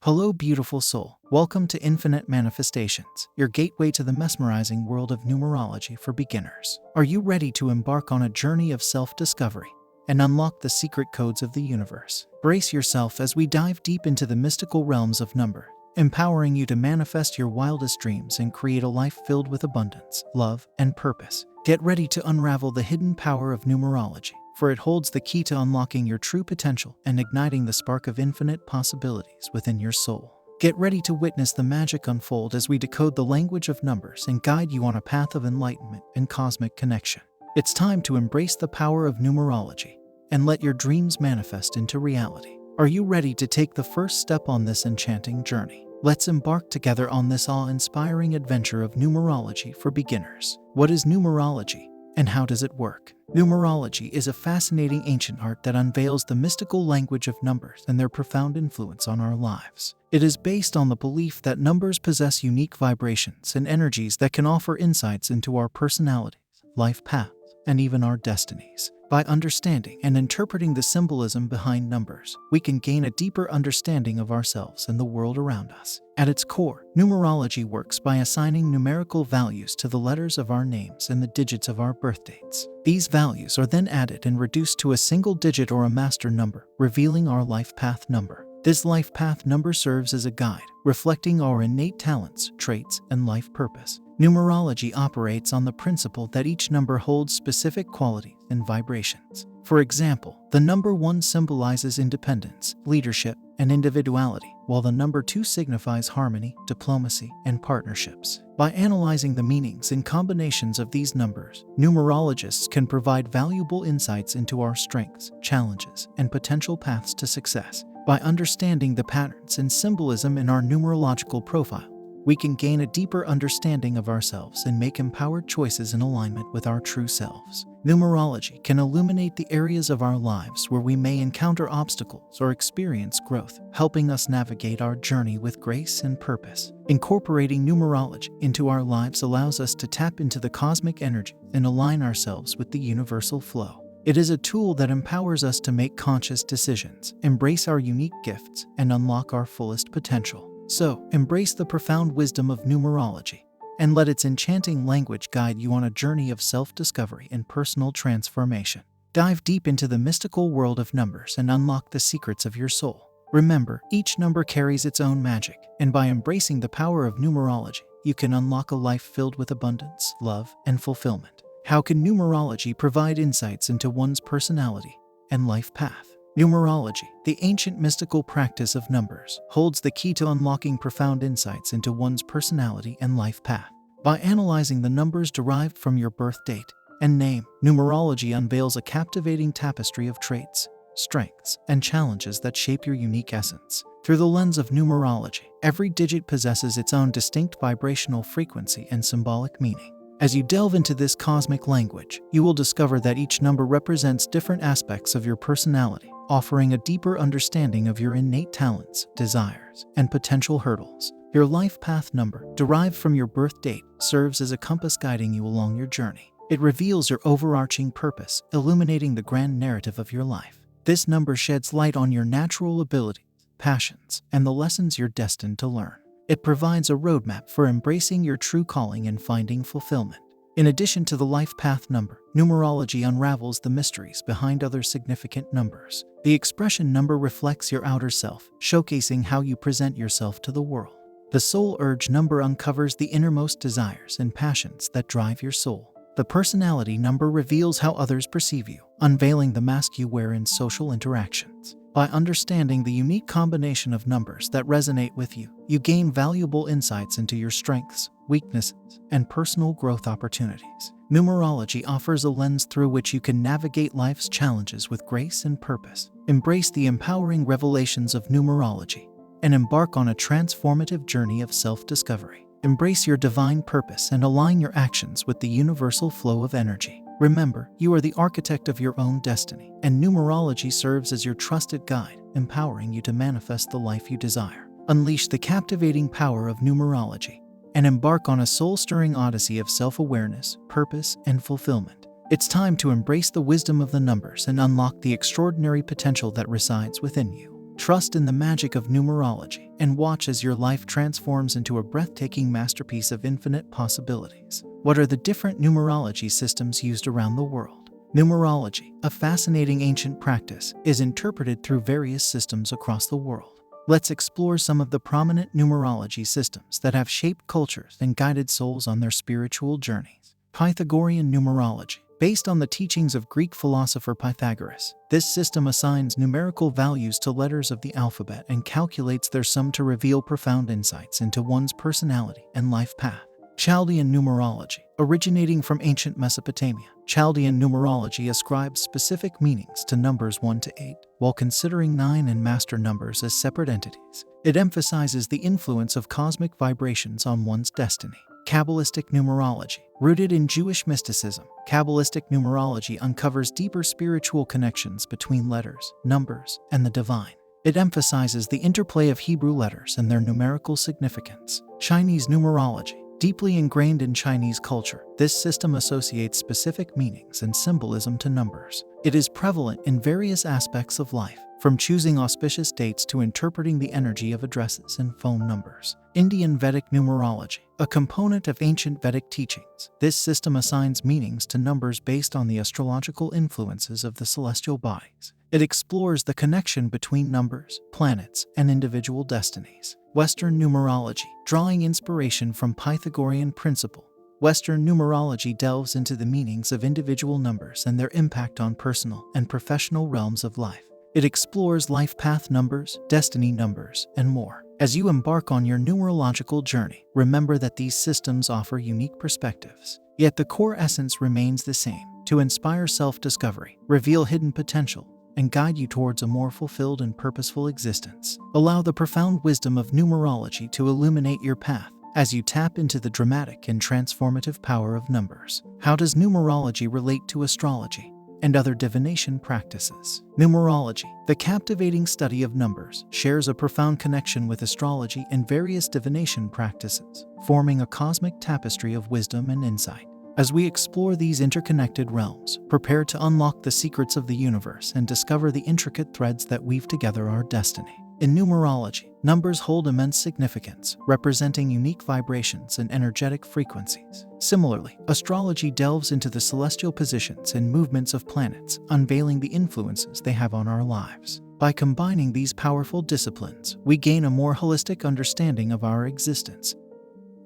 Hello, beautiful soul. Welcome to Infinite Manifestations, your gateway to the mesmerizing world of numerology for beginners. Are you ready to embark on a journey of self-discovery and unlock the secret codes of the universe? Brace yourself as we dive deep into the mystical realms of number, empowering you to manifest your wildest dreams and create a life filled with abundance, love, and purpose. Get ready to unravel the hidden power of numerology, for it holds the key to unlocking your true potential and igniting the spark of infinite possibilities within your soul. Get ready to witness the magic unfold as we decode the language of numbers and guide you on a path of enlightenment and cosmic connection. It's time to embrace the power of numerology and let your dreams manifest into reality. Are you ready to take the first step on this enchanting journey? Let's embark together on this awe-inspiring adventure of numerology for beginners. What is numerology, and how does it work? Numerology is a fascinating ancient art that unveils the mystical language of numbers and their profound influence on our lives. It is based on the belief that numbers possess unique vibrations and energies that can offer insights into our personalities, life paths, and even our destinies. By understanding and interpreting the symbolism behind numbers, we can gain a deeper understanding of ourselves and the world around us. At its core, numerology works by assigning numerical values to the letters of our names and the digits of our birth dates. These values are then added and reduced to a single digit or a master number, revealing our life path number. This life path number serves as a guide, reflecting our innate talents, traits, and life purpose. Numerology operates on the principle that each number holds specific qualities and vibrations. For example, the number 1 symbolizes independence, leadership, and individuality, while the number 2 signifies harmony, diplomacy, and partnerships. By analyzing the meanings and combinations of these numbers, numerologists can provide valuable insights into our strengths, challenges, and potential paths to success. By understanding the patterns and symbolism in our numerological profile, we can gain a deeper understanding of ourselves and make empowered choices in alignment with our true selves. Numerology can illuminate the areas of our lives where we may encounter obstacles or experience growth, helping us navigate our journey with grace and purpose. Incorporating numerology into our lives allows us to tap into the cosmic energy and align ourselves with the universal flow. It is a tool that empowers us to make conscious decisions, embrace our unique gifts, and unlock our fullest potential. So, embrace the profound wisdom of numerology and let its enchanting language guide you on a journey of self-discovery and personal transformation. Dive deep into the mystical world of numbers and unlock the secrets of your soul. Remember, each number carries its own magic, and by embracing the power of numerology, you can unlock a life filled with abundance, love, and fulfillment. How can numerology provide insights into one's personality and life path? Numerology, the ancient mystical practice of numbers, holds the key to unlocking profound insights into one's personality and life path. By analyzing the numbers derived from your birth date and name, numerology unveils a captivating tapestry of traits, strengths, and challenges that shape your unique essence. Through the lens of numerology, every digit possesses its own distinct vibrational frequency and symbolic meaning. As you delve into this cosmic language, you will discover that each number represents different aspects of your personality, offering a deeper understanding of your innate talents, desires, and potential hurdles. Your life path number, derived from your birth date, serves as a compass guiding you along your journey. It reveals your overarching purpose, illuminating the grand narrative of your life. This number sheds light on your natural abilities, passions, and the lessons you're destined to learn. It provides a roadmap for embracing your true calling and finding fulfillment. In addition to the life path number, numerology unravels the mysteries behind other significant numbers. The expression number reflects your outer self, showcasing how you present yourself to the world. The soul urge number uncovers the innermost desires and passions that drive your soul. The personality number reveals how others perceive you, unveiling the mask you wear in social interactions. By understanding the unique combination of numbers that resonate with you, you gain valuable insights into your strengths, weaknesses, and personal growth opportunities. Numerology offers a lens through which you can navigate life's challenges with grace and purpose. Embrace the empowering revelations of numerology and embark on a transformative journey of self-discovery. Embrace your divine purpose and align your actions with the universal flow of energy. Remember, you are the architect of your own destiny, and numerology serves as your trusted guide, empowering you to manifest the life you desire. Unleash the captivating power of numerology and embark on a soul-stirring odyssey of self-awareness, purpose, and fulfillment. It's time to embrace the wisdom of the numbers and unlock the extraordinary potential that resides within you. Trust in the magic of numerology and watch as your life transforms into a breathtaking masterpiece of infinite possibilities. What are the different numerology systems used around the world? Numerology, a fascinating ancient practice, is interpreted through various systems across the world. Let's explore some of the prominent numerology systems that have shaped cultures and guided souls on their spiritual journeys. Pythagorean numerology. Based on the teachings of Greek philosopher Pythagoras, this system assigns numerical values to letters of the alphabet and calculates their sum to reveal profound insights into one's personality and life path. Chaldean numerology. Originating from ancient Mesopotamia, Chaldean numerology ascribes specific meanings to numbers 1 to 8, while considering 9 and master numbers as separate entities. It emphasizes the influence of cosmic vibrations on one's destiny. Kabbalistic numerology. Rooted in Jewish mysticism, Kabbalistic numerology uncovers deeper spiritual connections between letters, numbers, and the divine. It emphasizes the interplay of Hebrew letters and their numerical significance. Chinese numerology. Deeply ingrained in Chinese culture, this system associates specific meanings and symbolism to numbers. It is prevalent in various aspects of life, from choosing auspicious dates to interpreting the energy of addresses and phone numbers. Indian Vedic numerology. A component of ancient Vedic teachings, this system assigns meanings to numbers based on the astrological influences of the celestial bodies. It explores the connection between numbers, planets, and individual destinies. Western numerology. Drawing inspiration from Pythagorean principle, Western numerology delves into the meanings of individual numbers and their impact on personal and professional realms of life. It explores life path numbers, destiny numbers, and more. As you embark on your numerological journey, remember that these systems offer unique perspectives. Yet the core essence remains the same: to inspire self-discovery, reveal hidden potential, and guide you towards a more fulfilled and purposeful existence. Allow the profound wisdom of numerology to illuminate your path as you tap into the dramatic and transformative power of numbers. How does numerology relate to astrology and other divination practices? Numerology, the captivating study of numbers, shares a profound connection with astrology and various divination practices, forming a cosmic tapestry of wisdom and insight. As we explore these interconnected realms, prepare to unlock the secrets of the universe and discover the intricate threads that weave together our destiny. In numerology, numbers hold immense significance, representing unique vibrations and energetic frequencies. Similarly, astrology delves into the celestial positions and movements of planets, unveiling the influences they have on our lives. By combining these powerful disciplines, we gain a more holistic understanding of our existence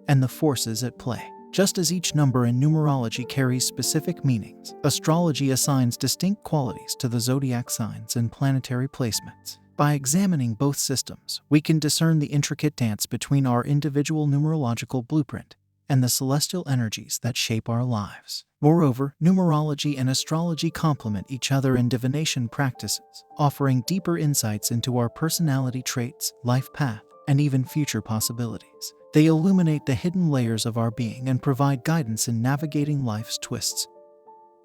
and the forces at play. Just as each number in numerology carries specific meanings, astrology assigns distinct qualities to the zodiac signs and planetary placements. By examining both systems, we can discern the intricate dance between our individual numerological blueprint and the celestial energies that shape our lives. Moreover, numerology and astrology complement each other in divination practices, offering deeper insights into our personality traits, life path, and even future possibilities. They illuminate the hidden layers of our being and provide guidance in navigating life's twists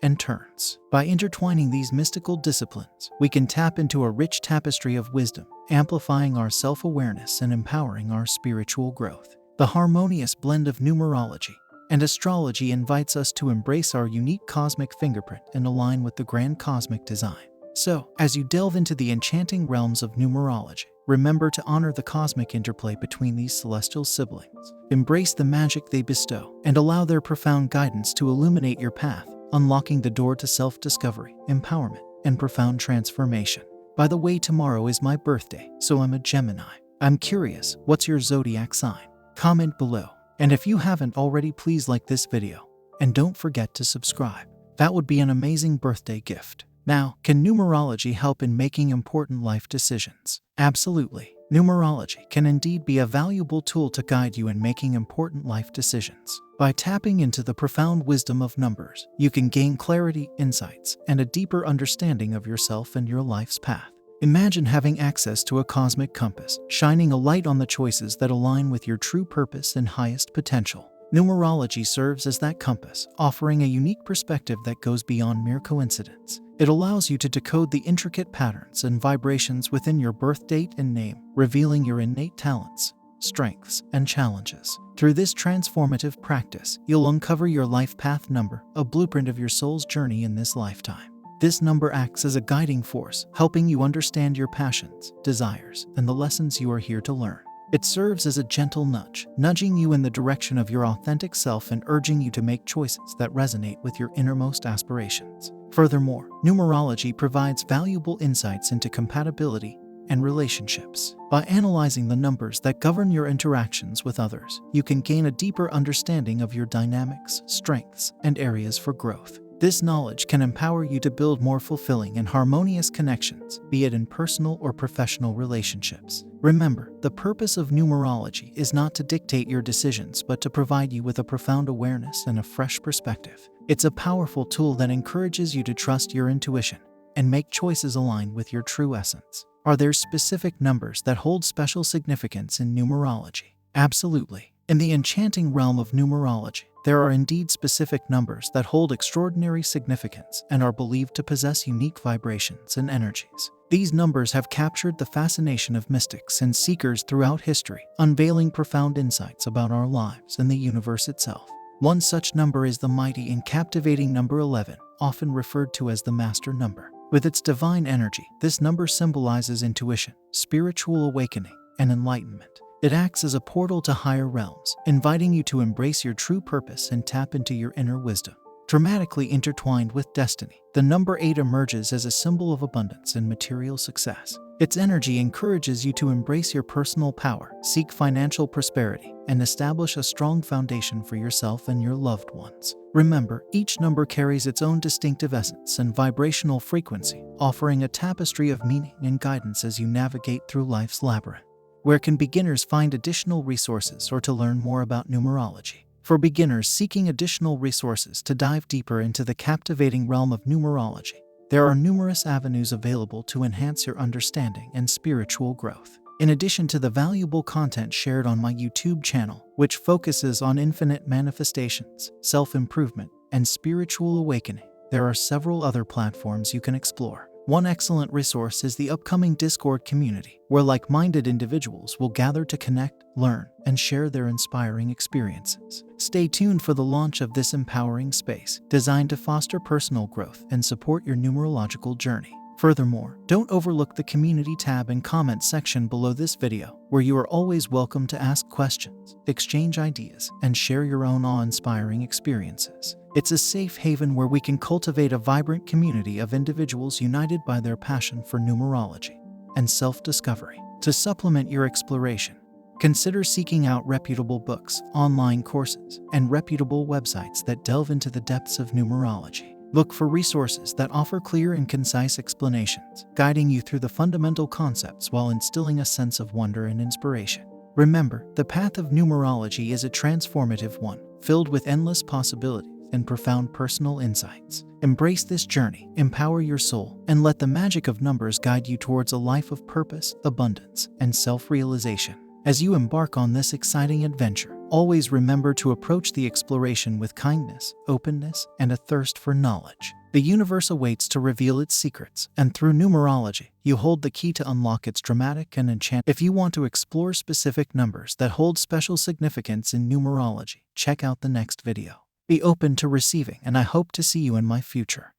and turns. By intertwining these mystical disciplines, we can tap into a rich tapestry of wisdom, amplifying our self-awareness and empowering our spiritual growth. The harmonious blend of numerology and astrology invites us to embrace our unique cosmic fingerprint and align with the grand cosmic design. So, as you delve into the enchanting realms of numerology, remember to honor the cosmic interplay between these celestial siblings. Embrace the magic they bestow and allow their profound guidance to illuminate your path, unlocking the door to self-discovery, empowerment, and profound transformation. By the way, tomorrow is my birthday, so I'm a Gemini. I'm curious, what's your zodiac sign? Comment below. And if you haven't already, please like this video. And don't forget to subscribe. That would be an amazing birthday gift. Now, can numerology help in making important life decisions? Absolutely. Numerology can indeed be a valuable tool to guide you in making important life decisions. By tapping into the profound wisdom of numbers, you can gain clarity, insights, and a deeper understanding of yourself and your life's path. Imagine having access to a cosmic compass, shining a light on the choices that align with your true purpose and highest potential. Numerology serves as that compass, offering a unique perspective that goes beyond mere coincidence. It allows you to decode the intricate patterns and vibrations within your birth date and name, revealing your innate talents, strengths, and challenges. Through this transformative practice, you'll uncover your life path number, a blueprint of your soul's journey in this lifetime. This number acts as a guiding force, helping you understand your passions, desires, and the lessons you are here to learn. It serves as a gentle nudge, nudging you in the direction of your authentic self and urging you to make choices that resonate with your innermost aspirations. Furthermore, numerology provides valuable insights into compatibility and relationships. By analyzing the numbers that govern your interactions with others, you can gain a deeper understanding of your dynamics, strengths, and areas for growth. This knowledge can empower you to build more fulfilling and harmonious connections, be it in personal or professional relationships. Remember, the purpose of numerology is not to dictate your decisions but to provide you with a profound awareness and a fresh perspective. It's a powerful tool that encourages you to trust your intuition and make choices aligned with your true essence. Are there specific numbers that hold special significance in numerology? Absolutely. In the enchanting realm of numerology, there are indeed specific numbers that hold extraordinary significance and are believed to possess unique vibrations and energies. These numbers have captured the fascination of mystics and seekers throughout history, unveiling profound insights about our lives and the universe itself. One such number is the mighty and captivating number 11, often referred to as the master number. With its divine energy, this number symbolizes intuition, spiritual awakening, and enlightenment. It acts as a portal to higher realms, inviting you to embrace your true purpose and tap into your inner wisdom. Dramatically intertwined with destiny, the number 8 emerges as a symbol of abundance and material success. Its energy encourages you to embrace your personal power, seek financial prosperity, and establish a strong foundation for yourself and your loved ones. Remember, each number carries its own distinctive essence and vibrational frequency, offering a tapestry of meaning and guidance as you navigate through life's labyrinth. Where can beginners find additional resources or to learn more about numerology? For beginners seeking additional resources to dive deeper into the captivating realm of numerology, there are numerous avenues available to enhance your understanding and spiritual growth. In addition to the valuable content shared on my YouTube channel, which focuses on infinite manifestations, self-improvement, and spiritual awakening, there are several other platforms you can explore. One excellent resource is the upcoming Discord community, where like-minded individuals will gather to connect, learn, and share their inspiring experiences. Stay tuned for the launch of this empowering space, designed to foster personal growth and support your numerological journey. Furthermore, don't overlook the community tab and comment section below this video, where you are always welcome to ask questions, exchange ideas, and share your own awe-inspiring experiences. It's a safe haven where we can cultivate a vibrant community of individuals united by their passion for numerology and self-discovery. To supplement your exploration, consider seeking out reputable books, online courses, and reputable websites that delve into the depths of numerology. Look for resources that offer clear and concise explanations, guiding you through the fundamental concepts while instilling a sense of wonder and inspiration. Remember, the path of numerology is a transformative one, filled with endless possibilities and profound personal insights. Embrace this journey, empower your soul, and let the magic of numbers guide you towards a life of purpose, abundance, and self-realization. As you embark on this exciting adventure, always remember to approach the exploration with kindness, openness, and a thirst for knowledge. The universe awaits to reveal its secrets, and through numerology, you hold the key to unlock its dramatic and enchanting. If you want to explore specific numbers that hold special significance in numerology, check out the next video. Be open to receiving, and I hope to see you in my future